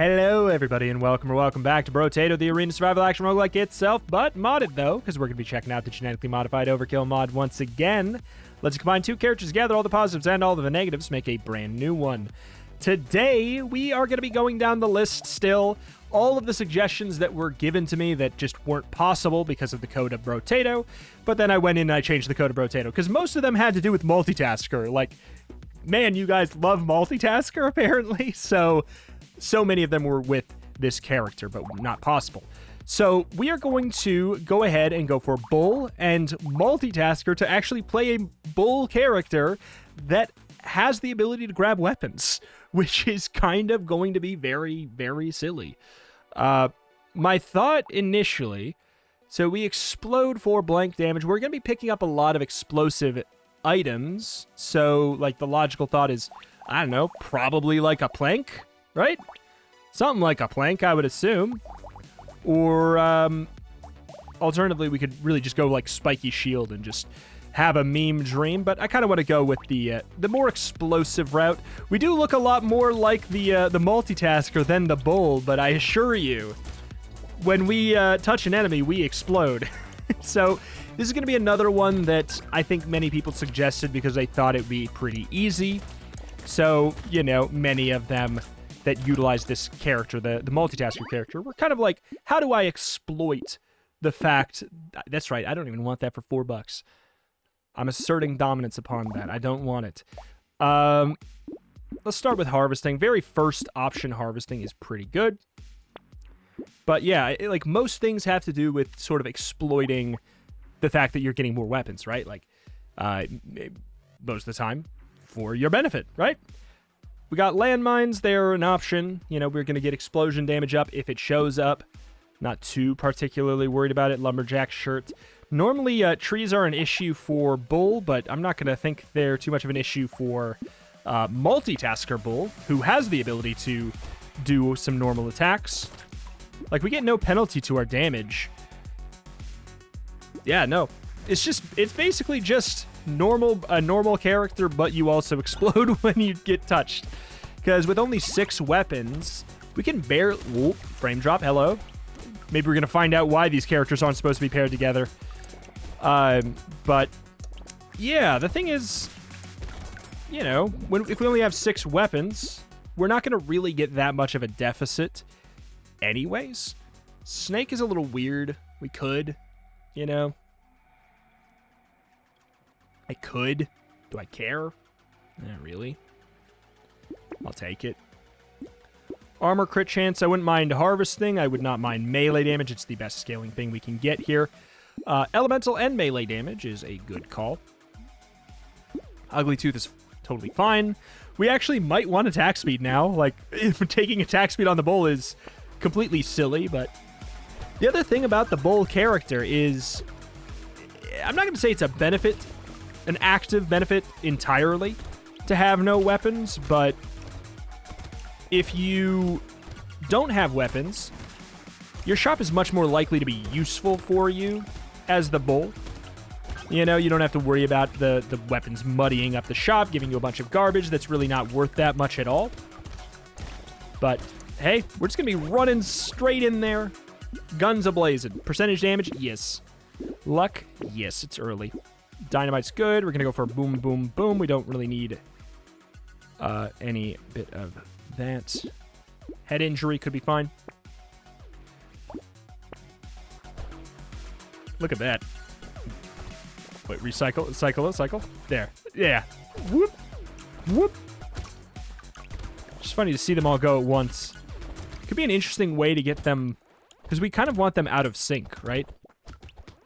Hello, everybody, and welcome back to Brotato, the arena survival action roguelike itself, but modded, though, because we're going to be checking out the genetically modified overkill mod once again. Let's combine two characters together, all the positives and all of the negatives, make a brand new one. Today, we are going to be going down the list still. All of the suggestions that were given to me that just weren't possible because of the code of Brotato, but then I went in and I changed the code of Brotato, because most of them had to do with Multitasker. Like, man, you guys love Multitasker, apparently, so many of them were with this character, but not possible. So we are going to go ahead and go for Bull and Multitasker to actually play a Bull character that has the ability to grab weapons, which is kind of going to be very, very silly. My thought initially, so we explode for blank damage. We're going to be picking up a lot of explosive items. So, like, the logical thought is, I don't know, probably like a plank, right? Something like a plank, I would assume. Or, alternatively, we could really just go like spiky shield and just have a meme dream, but I kind of want to go with the more explosive route. We do look a lot more like the multitasker than the bull, but I assure you, when we touch an enemy, we explode. So this is going to be another one that I think many people suggested because they thought it would be pretty easy. So, you know, many of them that utilize this character, the multitasker character, were kind of like, how do I exploit the fact... That's right, I don't even want that for $4. I'm asserting dominance upon that. I don't want it. Let's start with harvesting. Very first option, harvesting, is pretty good. But yeah, like most things have to do with sort of exploiting the fact that you're getting more weapons, right? Like, most of the time, for your benefit, right? We got landmines. They're an option. You know, we're going to get explosion damage up if it shows up. Not too particularly worried about it. Lumberjack shirt. Normally, trees are an issue for Bull, but I'm not going to think they're too much of an issue for Multitasker Bull, who has the ability to do some normal attacks. Like, we get no penalty to our damage. Yeah, no. It's basically just a normal character, but you also explode when you get touched. Because with only 6 weapons, we can barely... Ooh, frame drop, hello. Maybe we're going to find out why these characters aren't supposed to be paired together. But, yeah, the thing is, you know, if we only have 6 weapons, we're not going to really get that much of a deficit anyways. Snake is a little weird. We could, you know. I could. Do I care? Not really. I'll take it. Armor crit chance, I wouldn't mind harvesting. I would not mind melee damage. It's the best scaling thing we can get here. Elemental and melee damage is a good call. Ugly Tooth is totally fine. We actually might want attack speed now. Like, taking attack speed on the bull is completely silly, but the other thing about the bull character is, I'm not going to say it's a benefit, an active benefit entirely to have no weapons, but if you don't have weapons, your shop is much more likely to be useful for you as the bull. You know, you don't have to worry about the weapons muddying up the shop, giving you a bunch of garbage that's really not worth that much at all. But, hey, we're just going to be running straight in there. Guns a-blazing. Percentage damage? Yes. Luck? Yes, it's early. Dynamite's good. We're going to go for boom, boom, boom. We don't really need any bit of that. Head injury could be fine. Look at that. Wait, recycle, cycle. There. Yeah. Whoop. Whoop. Just funny to see them all go at once. Could be an interesting way to get them, because we kind of want them out of sync, right?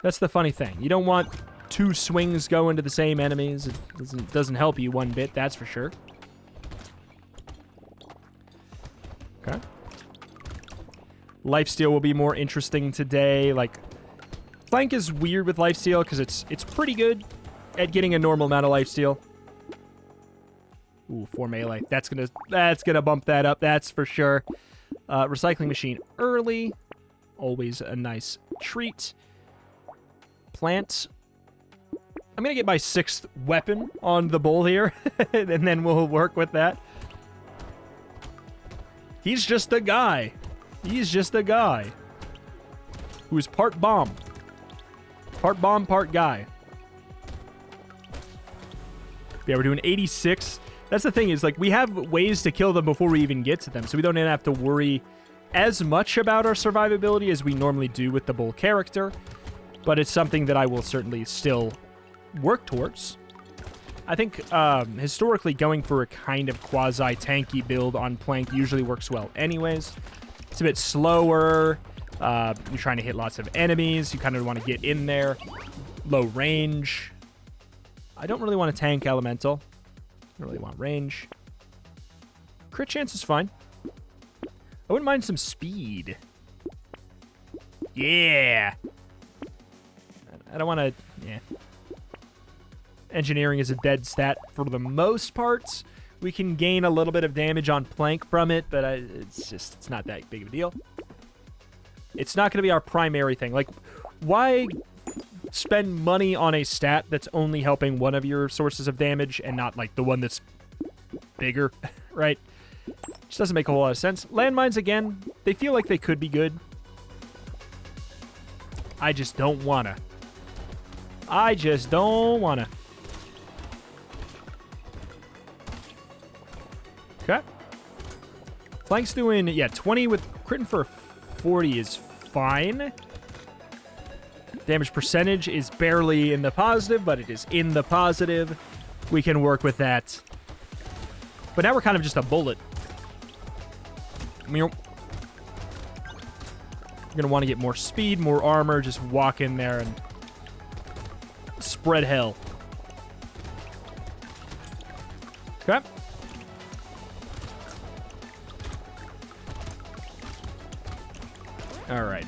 That's the funny thing. You don't want 2 swings going to the same enemies. It doesn't help you one bit, that's for sure. Okay. Lifesteal will be more interesting today. Like, flank is weird with lifesteal because it's pretty good at getting a normal amount of lifesteal. Ooh, 4 melee. That's gonna bump that up, that's for sure. Recycling machine early. Always a nice treat. Plant. I'm gonna get my 6th weapon on the bull here, and then we'll work with that. He's just a guy. He's just a guy who's part bomb. Part bomb, part guy. Yeah, we're doing 86. That's the thing is, like, we have ways to kill them before we even get to them, so we don't even have to worry as much about our survivability as we normally do with the bull character, but it's something that I will certainly still work towards. I think historically going for a kind of quasi-tanky build on Plank usually works well anyways. It's a bit slower. You're trying to hit lots of enemies. You kind of want to get in there. Low range. I don't really want to tank Elemental. I don't really want range. Crit chance is fine. I wouldn't mind some speed. Yeah. I don't want to... Yeah. Engineering is a dead stat for the most part. We can gain a little bit of damage on Plank from it, but it's not that big of a deal. It's not going to be our primary thing. Like, why spend money on a stat that's only helping one of your sources of damage and not, like, the one that's bigger, right? Just doesn't make a whole lot of sense. Landmines, again, they feel like they could be good. I just don't want to. I just don't want to. Okay. Plank's doing, yeah, 20 with critting for 40 is fine. Damage percentage is barely in the positive, but it is in the positive. We can work with that. But now we're kind of just a bullet. I mean, you're going to want to get more speed, more armor, just walk in there and spread hell. Okay. All right.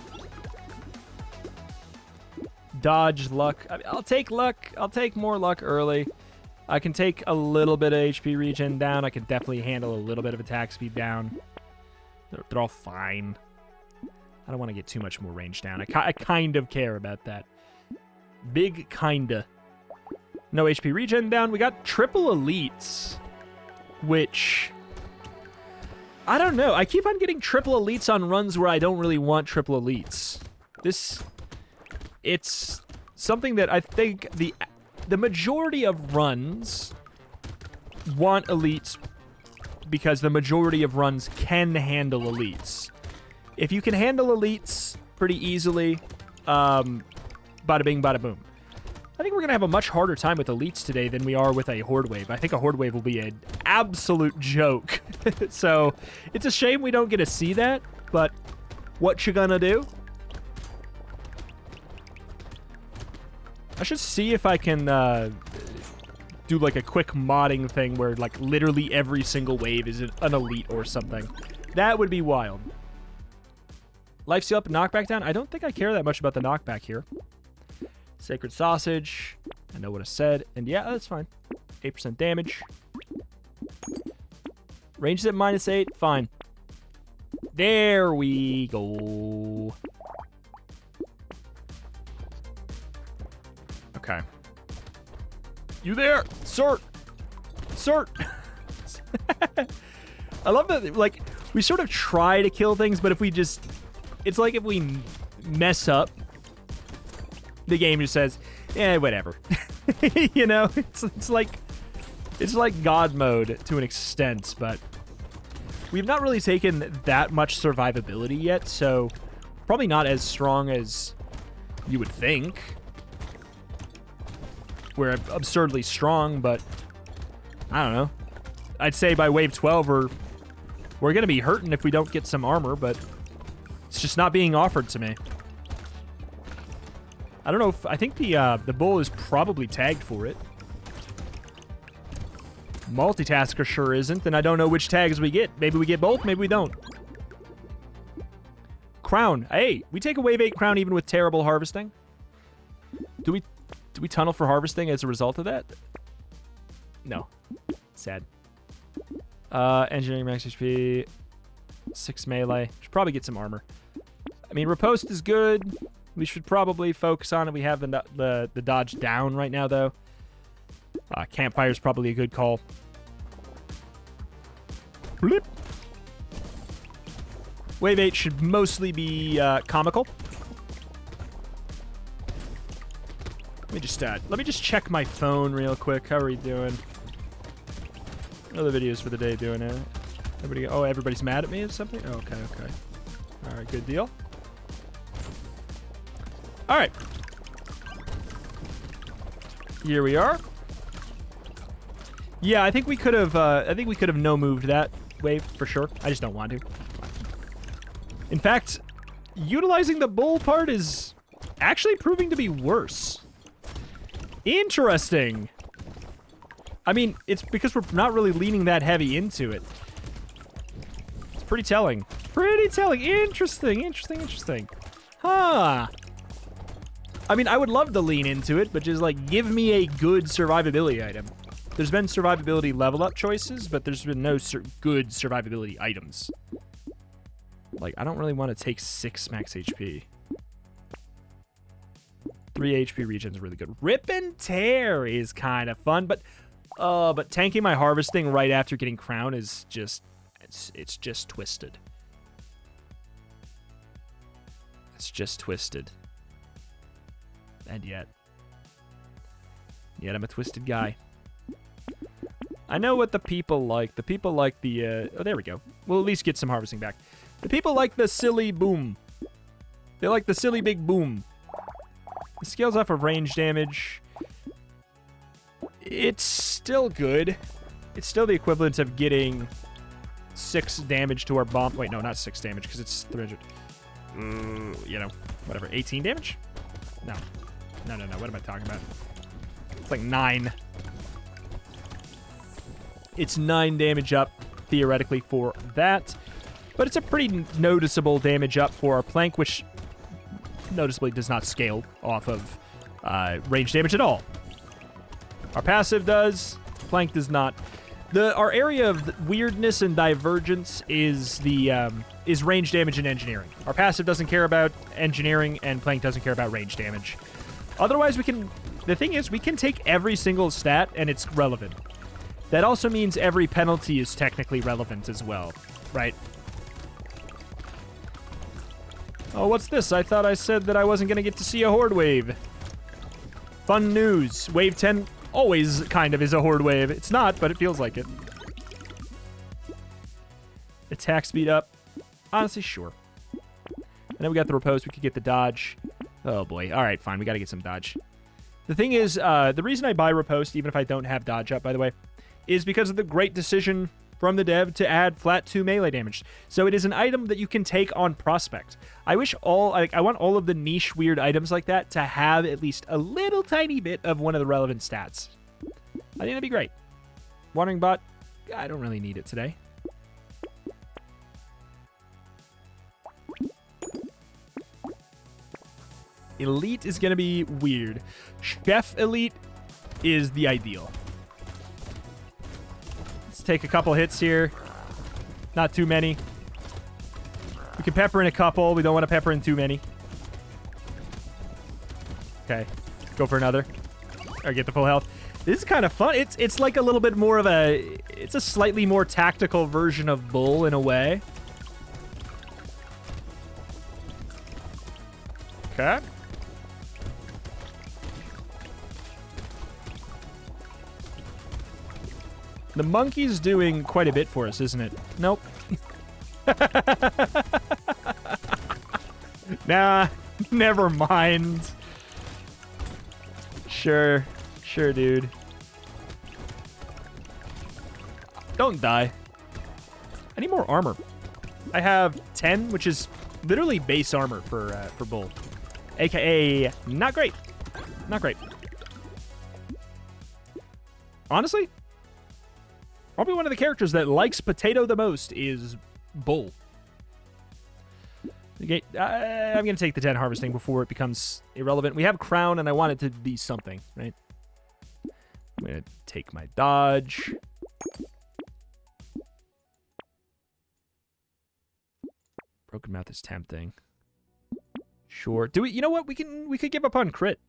Dodge, luck. I mean, I'll take luck. I'll take more luck early. I can take a little bit of HP regen down. I can definitely handle a little bit of attack speed down. They're all fine. I don't want to get too much more range down. I kind of care about that. Big kinda. No HP regen down. We got triple elites, which... I don't know. I keep on getting triple elites on runs where I don't really want triple elites. It's something that I think the majority of runs want elites because the majority of runs can handle elites. If you can handle elites pretty easily, bada bing, bada boom. I think we're going to have a much harder time with elites today than we are with a horde wave. I think a horde wave will be an absolute joke. So it's a shame we don't get to see that, but what you gonna do? I should see if I can do like a quick modding thing where like literally every single wave is an elite or something. That would be wild. Lifesteal up and knockback down. I don't think I care that much about the knockback here. Sacred Sausage. I know what I said. And yeah, that's fine. 8% damage. Range is at -8. Fine. There we go. Okay. You there? Sir! Sir! I love that, like, we sort of try to kill things, but if we just... It's like if we mess up, the game just says, eh, whatever. You know? It's like God mode to an extent, but we've not really taken that much survivability yet, so probably not as strong as you would think. We're absurdly strong, but I don't know. I'd say by wave 12 we're going to be hurting if we don't get some armor, but it's just not being offered to me. I don't know if... I think the bull is probably tagged for it. Multitasker sure isn't, and I don't know which tags we get. Maybe we get both, maybe we don't. Crown. Hey, we take a wave 8 crown even with terrible harvesting. Do we tunnel for harvesting as a result of that? No. Sad. Engineering max HP. 6 melee. Should probably get some armor. I mean, riposte is good. We should probably focus on it. We have the dodge down right now, though. Campfire is probably a good call. Blip. Wave 8 should mostly be comical. Let me just check my phone real quick. How are we doing? What are the videos for the day doing it? Everybody's mad at me or something? Oh, okay. All right, good deal. All right. Here we are. Yeah, I think we could have no moved that wave for sure. I just don't want to. In fact, utilizing the bull part is actually proving to be worse. Interesting. I mean, it's because we're not really leaning that heavy into it. It's pretty telling. Interesting. Huh. I mean, I would love to lean into it, but just, like, give me a good survivability item. There's been survivability level up choices, but there's been no good survivability items. Like, I don't really want to take 6 max HP. 3 HP regen is really good. Rip and Tear is kind of fun, but tanking my harvesting right after getting crown is just, it's just twisted. It's just twisted. And yet I'm a twisted guy. I know what the people like. The people like the, oh, there we go. We'll at least get some harvesting back. The people like the silly boom. They like the silly big boom. It scales off of range damage. It's still good. It's still the equivalent of getting 6 damage to our bomb. Wait, no, not 6 damage, because it's 300. You know, whatever. 18 damage? No. No. What am I talking about? It's like 9. It's 9 damage up, theoretically, for that. But it's a pretty noticeable damage up for our plank, which noticeably does not scale off of range damage at all. Our passive does. Plank does not. Our area of weirdness and divergence is is range damage and engineering. Our passive doesn't care about engineering, and plank doesn't care about range damage. Otherwise, the thing is, we can take every single stat, and it's relevant. That also means every penalty is technically relevant as well, right? Oh, what's this? I thought I said that I wasn't going to get to see a horde wave. Fun news. Wave 10 always kind of is a horde wave. It's not, but it feels like it. Attack speed up. Honestly, sure. And then we got the riposte. We could get the dodge. Oh, boy. All right, fine. We got to get some dodge. The thing is, the reason I buy riposte, even if I don't have dodge up, by the way, is because of the great decision from the dev to add flat 2 melee damage. So it is an item that you can take on prospect. I want all of the niche weird items like that to have at least a little tiny bit of one of the relevant stats. I think that'd be great. Wandering bot, I don't really need it today. Elite is going to be weird. Chef Elite is the ideal. Let's take a couple hits here. Not too many. We can pepper in a couple. We don't want to pepper in too many. Okay. Go for another. Or get the full health. This is kind of fun. It's like a little bit more of a... It's a slightly more tactical version of Bull in a way. Okay. The monkey's doing quite a bit for us, isn't it? Nope. Nah, never mind. Sure, dude. Don't die. I need more armor. I have 10, which is literally base armor for Bull. AKA, not great. Not great. Honestly, probably one of the characters that likes potato the most is Bull. Okay, I'm going to take the 10 harvesting before it becomes irrelevant. We have crown, and I want it to be something, right? I'm going to take my dodge. Broken mouth is tempting. Sure. Do we? You know what? We could give up on crit.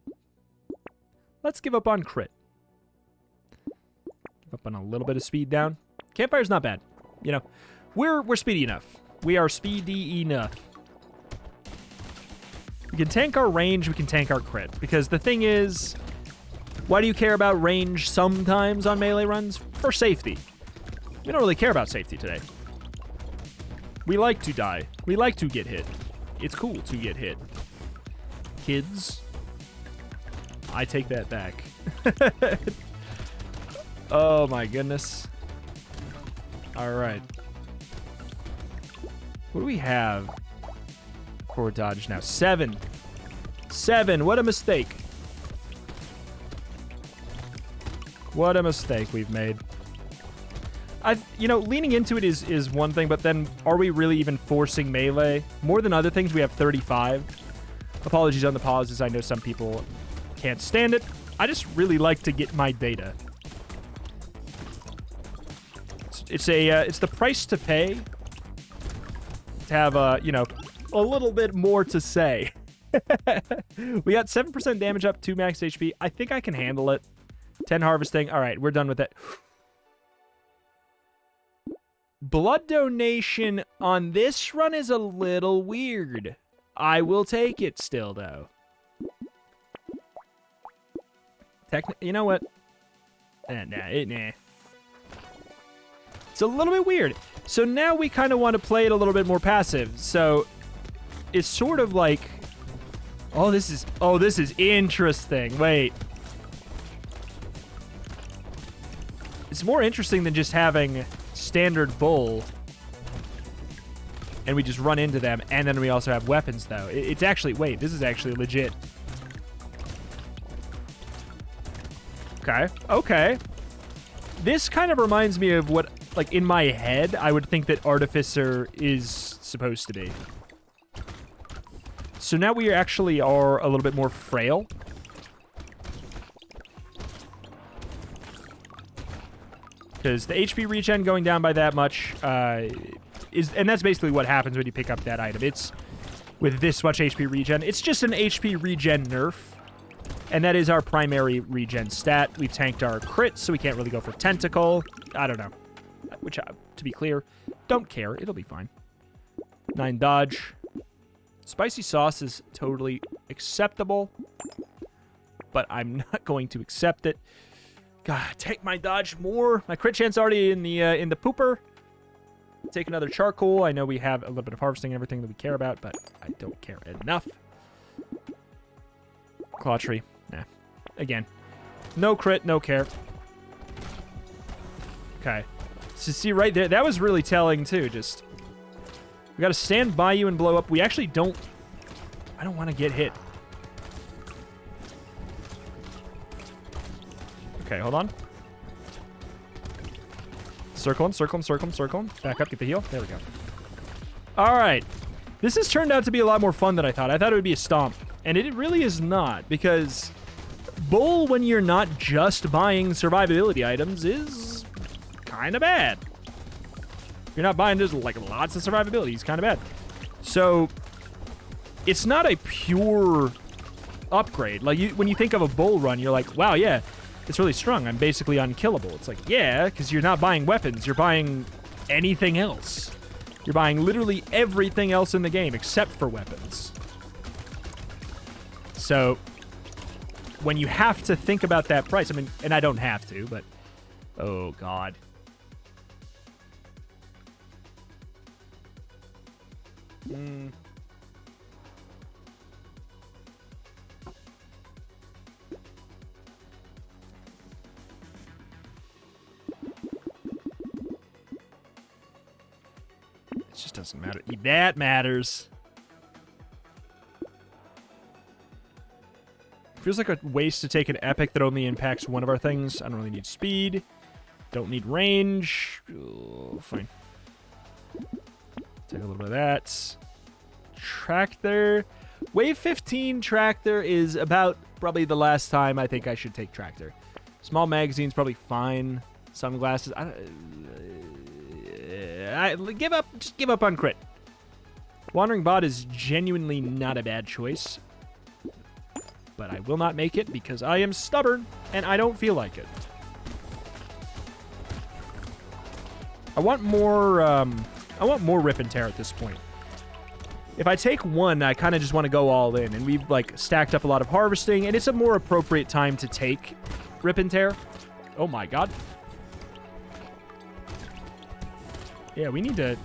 Let's give up on crit. Give up on a little bit of speed down. Campfire's not bad. You know, we're speedy enough. We are speedy enough. We can tank our range, we can tank our crit. Because the thing is, why do you care about range sometimes on melee runs? For safety. We don't really care about safety today. We like to die. We like to get hit. It's cool to get hit. Kids. I take that back. Oh my goodness. Alright. What do we have for dodge now? 7. 7. What a mistake. What a mistake we've made. You know, leaning into it is one thing, but then are we really even forcing melee? More than other things, we have 35. Apologies on the pauses. I know some people can't stand it. I just really like to get my data. It's the price to pay to have, you know, a little bit more to say. We got 7% damage up, 2 max HP. I think I can handle it. 10 harvesting. All right, we're done with it. Blood donation on this run is a little weird. I will take it still, though. You know what? Nah. It's a little bit weird. So now we kind of want to play it a little bit more passive. So it's sort of like, oh, this is interesting. Wait. It's more interesting than just having standard bull and we just run into them, and then we also have weapons, though. It's actually, wait, this is actually legit. Okay. This kind of reminds me of what, like, in my head, I would think that Artificer is supposed to be. So now we actually are a little bit more frail. Because the HP regen going down by that much and that's basically what happens when you pick up that item. It's with this much HP regen. It's just an HP regen nerf. And that is our primary regen stat. We've tanked our crit, so we can't really go for tentacle. I don't know. Which, to be clear, don't care. It'll be fine. 9 dodge. Spicy sauce is totally acceptable. But I'm not going to accept it. God, take my dodge more. My crit chance already in the pooper. Take another charcoal. I know we have a little bit of harvesting and everything that we care about, but I don't care enough. Claw tree. Nah. Again. No crit, no care. Okay. So see right there, that was really telling too. Just, we gotta stand by you and blow up. We actually don't, I don't want to get hit. Okay, hold on. Circle him. Back up, get the heal. There we go. All right. This has turned out to be a lot more fun than I thought. I thought it would be a stomp. And it really is not, because bull, when you're not just buying survivability items, is kind of bad. You're not buying just like lots of survivability. It's kind of bad. So it's not a pure upgrade. Like when you think of a bull run, you're like, wow, yeah, it's really strong. I'm basically unkillable. It's like, yeah, because you're not buying weapons. You're buying anything else. You're buying literally everything else in the game except for weapons. So when you have to think about that price, I mean, and I don't have to, but oh God. It just doesn't matter. That matters. Feels like a waste to take an epic that only impacts one of our things. I don't really need speed. Don't need range. Oh, fine. Take a little bit of that. Tractor. Wave 15 Tractor is about probably the last time I think I should take Tractor. Small magazine's probably fine. Sunglasses. I give up. Just give up on crit. Wandering Bot is genuinely not a bad choice. But I will not make it because I am stubborn and I don't feel like it. I want more I want more Rip and Tear at this point. If I take one, I kind of just want to go all in. And we've, like, stacked up a lot of harvesting. And it's a more appropriate time to take Rip and Tear. Oh, my God. Yeah, we need to...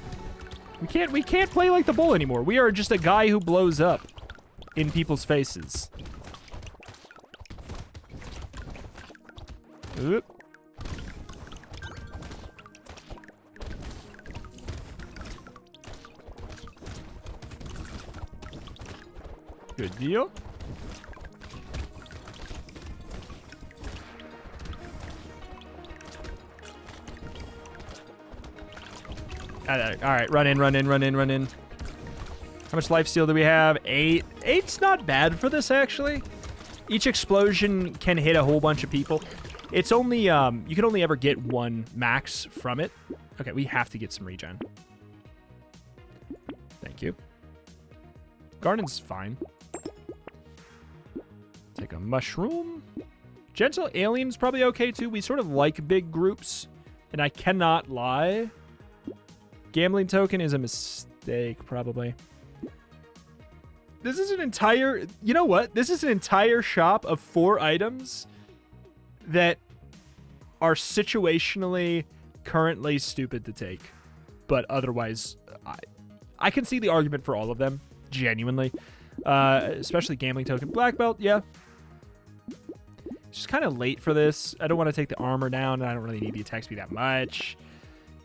We can't play like the bull anymore. We are just a guy who blows up in people's faces. Oop. Good deal. All right, run in. How much lifesteal do we have? 8. 8's not bad for this, actually. Each explosion can hit a whole bunch of people. It's only, you can only ever get one max from it. Okay, we have to get some regen. Thank you. Garden's fine. Take a mushroom. Gentle Alien's probably okay, too. We sort of like big groups, and I cannot lie. Gambling token is a mistake, probably. This is an entire... You know what? This is an entire shop of 4 items that are situationally currently stupid to take. But otherwise, I can see the argument for all of them, genuinely. Especially Gambling token. Black belt, yeah. It's just kind of late for this. I don't want to take the armor down, and I don't really need the attack speed that much.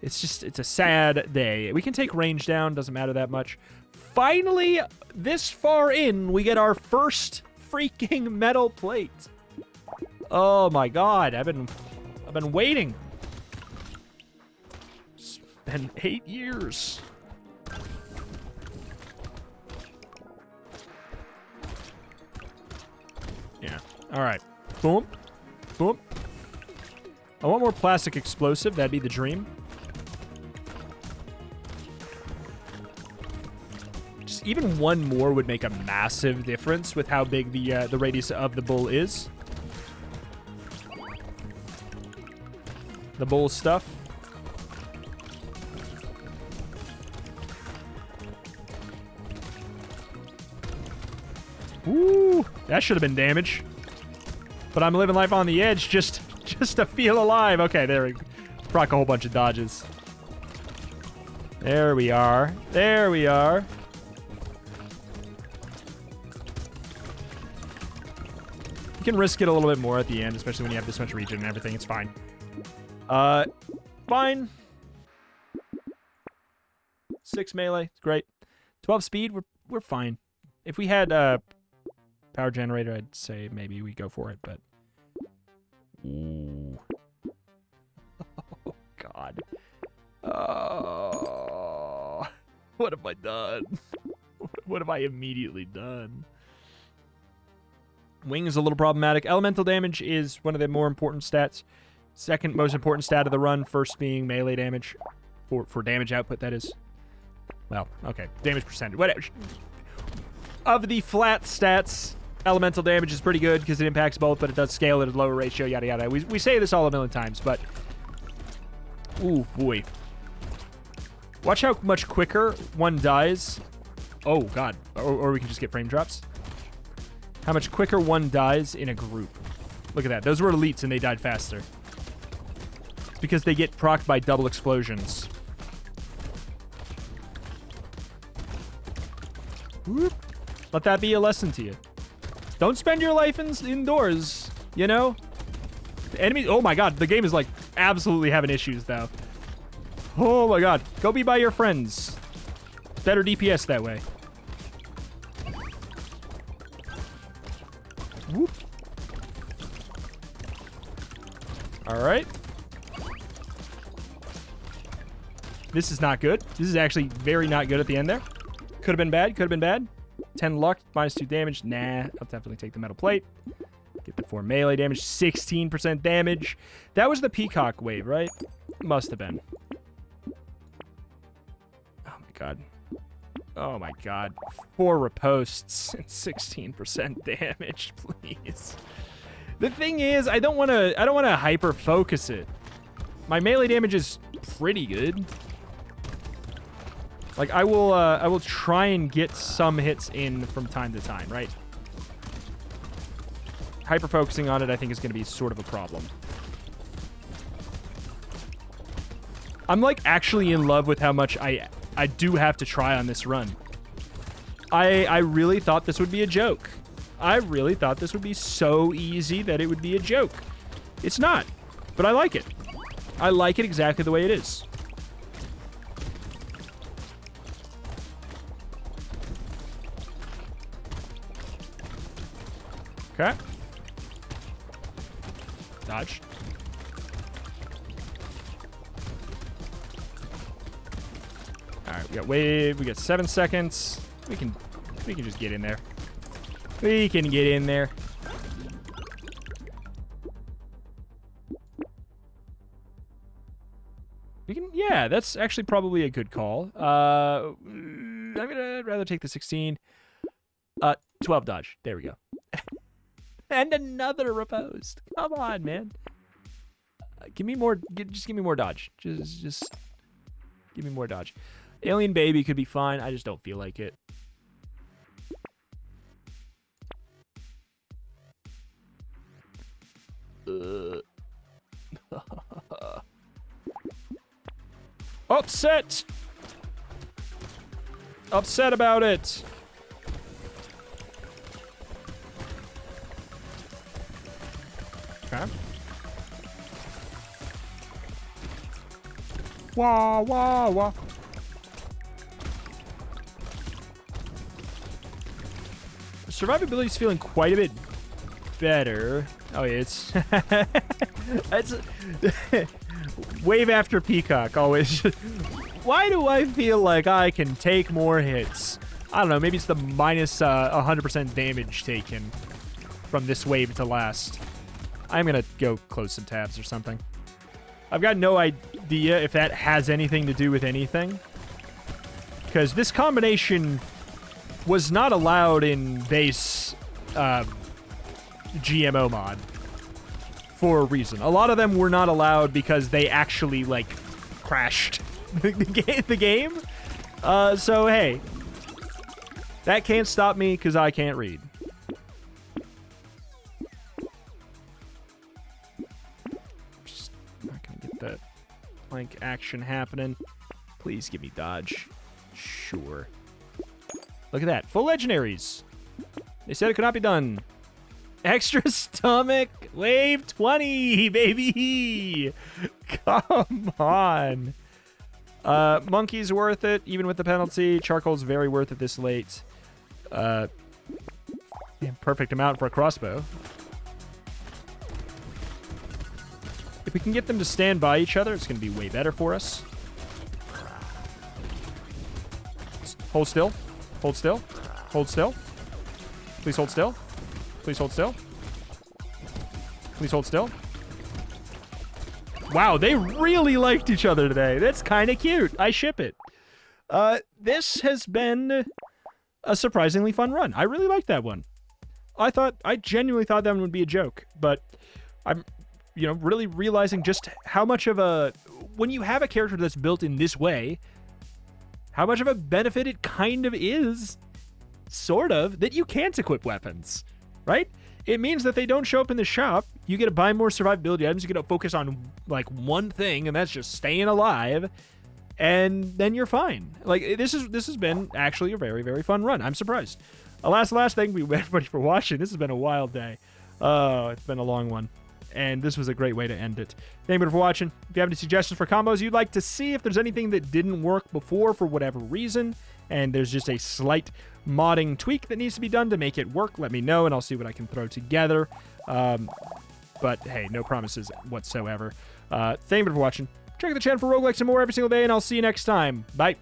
It's a sad day. We can take range down, doesn't matter that much. Finally, this far in, we get our first freaking metal plate. Oh my God, I've been waiting. It's been 8 years. Yeah. All right. Boom. Boom. I want more plastic explosive. That'd be the dream. Just even one more would make a massive difference with how big the radius of the bull is. The bull stuff. Ooh, that should have been damage. But I'm living life on the edge just to feel alive. Okay, there we go. Proc a whole bunch of dodges. There we are. There we are. You can risk it a little bit more at the end, especially when you have this much regen and everything. It's fine. Fine. 6 melee. It's great. 12 speed. We're fine. If we had power generator, I'd say maybe we go for it, but... Ooh. Oh, God. Oh. What have I done? What have I immediately done? Wing is a little problematic. Elemental damage is one of the more important stats. Second most important stat of the run, first being melee damage. For damage output, that is. Well, okay. Damage percentage. Whatever. Of the flat stats, elemental damage is pretty good because it impacts both, but it does scale at a lower ratio, yada yada. We say this all a million times, but... Ooh, boy. Watch how much quicker one dies. Oh, God. Or we can just get frame drops. How much quicker one dies in a group. Look at that. Those were elites and they died faster. It's because they get procced by double explosions. Whoop. Let that be a lesson to you. Don't spend your life indoors, you know? The enemies... Oh, my God. The game is, like, absolutely having issues, though. Oh, my God. Go be by your friends. Better DPS that way. Whoop. All right. This is not good. This is actually very not good at the end there. Could have been bad. Could have been bad. 10 luck, -2 damage. Nah, I'll definitely take the metal plate. Get the 4 melee damage. 16% damage. That was the peacock wave, right? Must have been. Oh, my God. Oh, my God. 4 riposts and 16% damage, please. The thing is, I don't want to hyper focus it. My melee damage is pretty good. Like, I will try and get some hits in from time to time, right? Hyper-focusing on it, I think, is going to be sort of a problem. I'm, like, actually in love with how much I do have to try on this run. I really thought this would be a joke. I really thought this would be so easy that it would be a joke. It's not, but I like it. I like it exactly the way it is. Okay. Dodge. All right, we got wave. We got 7 seconds. We can just get in there. We can get in there. We can, yeah, that's actually probably a good call. I'd rather take the 16. 12 dodge. There we go. And another riposte. Come on, man. Give me more. Just give me more dodge. Just give me more dodge. Alien baby could be fine. I just don't feel like it. Upset. Upset about it. Okay. Wah, wah, wah. Survivability is feeling quite a bit better. Oh, yeah, it's... That's... Wave after Peacock, always. Why do I feel like I can take more hits? I don't know, maybe it's the minus 100% damage taken from this wave to last. I'm going to go close some tabs or something. I've got no idea if that has anything to do with anything. Because this combination was not allowed in base GMO mod for a reason. A lot of them were not allowed because they actually, like, crashed the game. So, hey, that can't stop me because I can't read. That flank action happening. Please give me dodge. Sure. Look at that. Full legendaries. They said it could not be done. Extra stomach. Wave 20, baby. Come on. Monkey's worth it, even with the penalty. Charcoal's very worth it this late. Yeah, perfect amount for a crossbow. If we can get them to stand by each other, it's going to be way better for us. Hold still. Hold still. Hold still. Please hold still. Please hold still. Please hold still. Wow, they really liked each other today. That's kind of cute. I ship it. This has been a surprisingly fun run. I really liked that one. I genuinely thought that one would be a joke, but I'm... you know, really realizing just how much of a... when you have a character that's built in this way, how much of a benefit it kind of is, sort of, that you can't equip weapons, right? It means that they don't show up in the shop. You get to buy more survivability items. You get to focus on, like, one thing, and that's just staying alive, and then you're fine. Like, this has been actually a very, very fun run. I'm surprised. Last thing, everybody for watching. This has been a wild day. Oh, it's been a long one. And this was a great way to end it. Thank you for watching. If you have any suggestions for combos you'd like to see, if there's anything that didn't work before for whatever reason, and there's just a slight modding tweak that needs to be done to make it work, let me know, and I'll see what I can throw together. But hey, no promises whatsoever. Thank you for watching. Check out the channel for roguelikes and more every single day, and I'll see you next time. Bye.